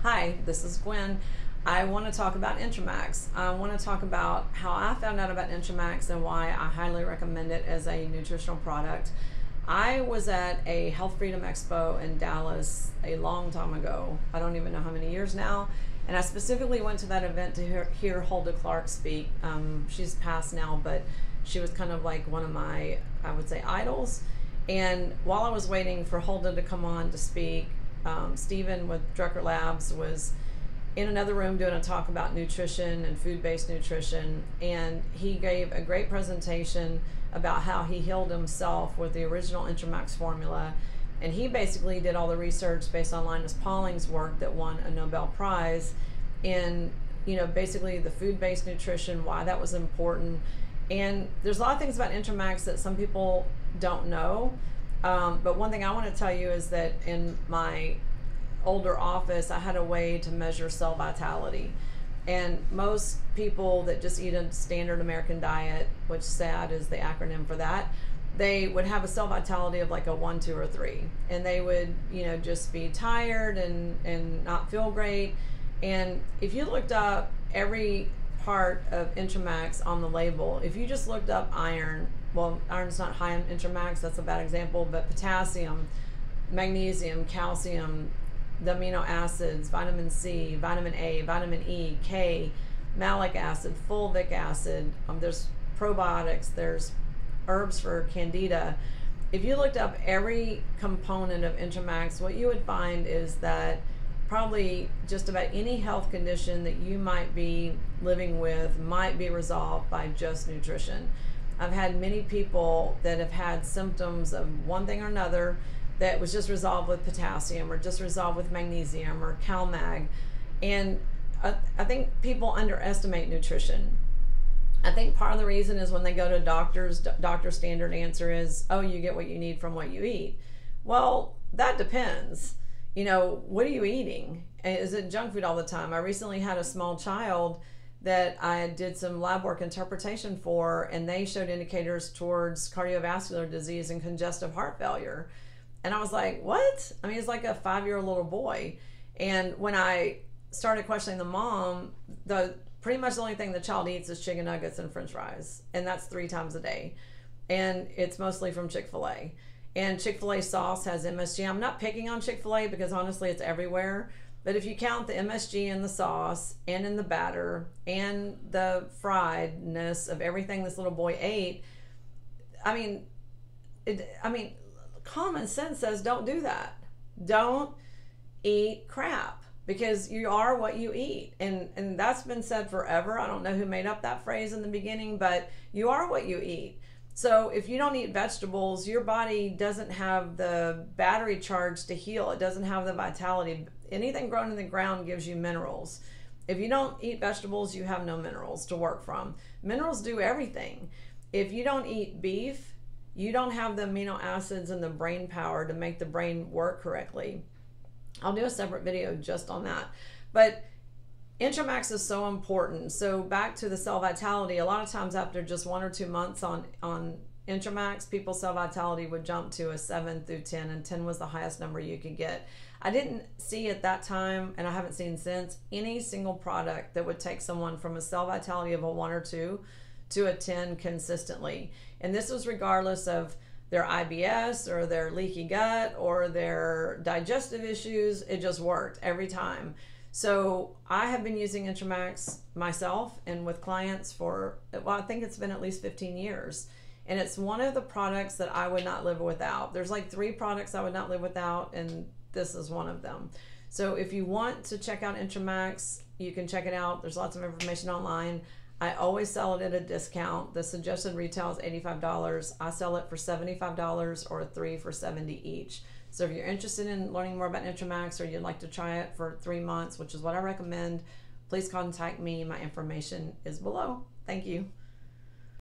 Hi, this is Gwen. I want to talk about Intramax. I want to talk about how I found out about Intramax and why I highly recommend it as a nutritional product. I was at a Health Freedom Expo in Dallas a long time ago. I don't even know how many years now. And I specifically went to that event to hear Hulda Clark speak. She's passed now, but she was kind of like one of my, I would say, idols. And while I was waiting for Hulda to come on to speak, Stephen with Drucker Labs was in another room doing a talk about nutrition and food-based nutrition, and he gave a great presentation about how he healed himself with the original Intramax formula. And he basically did all the research based on Linus Pauling's work that won a Nobel Prize in, basically the food-based nutrition, why that was important. And there's a lot of things about Intramax that some people don't know. But one thing I want to tell you is that in my older office, I had a way to measure cell vitality. And most people that just eat a standard American diet, which SAD is the acronym for that, they would have a cell vitality of like a 1, 2, or 3. And they would, just be tired and not feel great. And if you looked up every part of Intramax on the label, if you just looked up iron, well, iron's not high in Intramax, that's a bad example, but potassium, magnesium, calcium, the amino acids, vitamin C, vitamin A, vitamin E, K, malic acid, fulvic acid, there's probiotics, there's herbs for candida. If you looked up every component of Intramax, what you would find is that probably just about any health condition that you might be living with might be resolved by just nutrition. I've had many people that have had symptoms of one thing or another that was just resolved with potassium or just resolved with magnesium or CalMag. And I think people underestimate nutrition. I think part of the reason is when they go to doctors, doctor standard answer is, oh, you get what you need from what you eat. Well, that depends. What are you eating? Is it junk food all the time? I recently had a small child that I did some lab work interpretation for, and they showed indicators towards cardiovascular disease and congestive heart failure. And I was like, what? I mean, it's like a 5-year-old little boy. And when I started questioning the mom, pretty much the only thing the child eats is chicken nuggets and french fries. And that's 3 times a day. And it's mostly from Chick-fil-A. And Chick-fil-A sauce has MSG. I'm not picking on Chick-fil-A because honestly it's everywhere. But if you count the MSG in the sauce and in the batter and the friedness of everything this little boy ate, common sense says don't do that. Don't eat crap because you are what you eat. And that's been said forever. I don't know who made up that phrase in the beginning, but you are what you eat. So if you don't eat vegetables, your body doesn't have the battery charge to heal. It doesn't have the vitality. Anything grown in the ground gives you minerals. If you don't eat vegetables, you have no minerals to work from. Minerals do everything. If you don't eat beef, you don't have the amino acids and the brain power to make the brain work correctly. I'll do a separate video just on that. But Intramax is so important. So back to the cell vitality, a lot of times after just 1 or 2 months on Intramax, people's cell vitality would jump to a 7 through 10, and 10 was the highest number you could get. I didn't see at that time, and I haven't seen since, any single product that would take someone from a cell vitality of a 1 or 2 to a 10 consistently. And this was regardless of their IBS or their leaky gut or their digestive issues. It just worked every time. So I have been using Intramax myself and with clients for, well, I think it's been at least 15 years. And it's one of the products that I would not live without. There's like 3 products I would not live without, and this is one of them. So if you want to check out Intramax, you can check it out. There's lots of information online. I always sell it at a discount. The suggested retail is $85. I sell it for $75 or 3 for $70 each. So if you're interested in learning more about Intramax or you'd like to try it for 3 months, which is what I recommend, please contact me. My information is below. Thank you.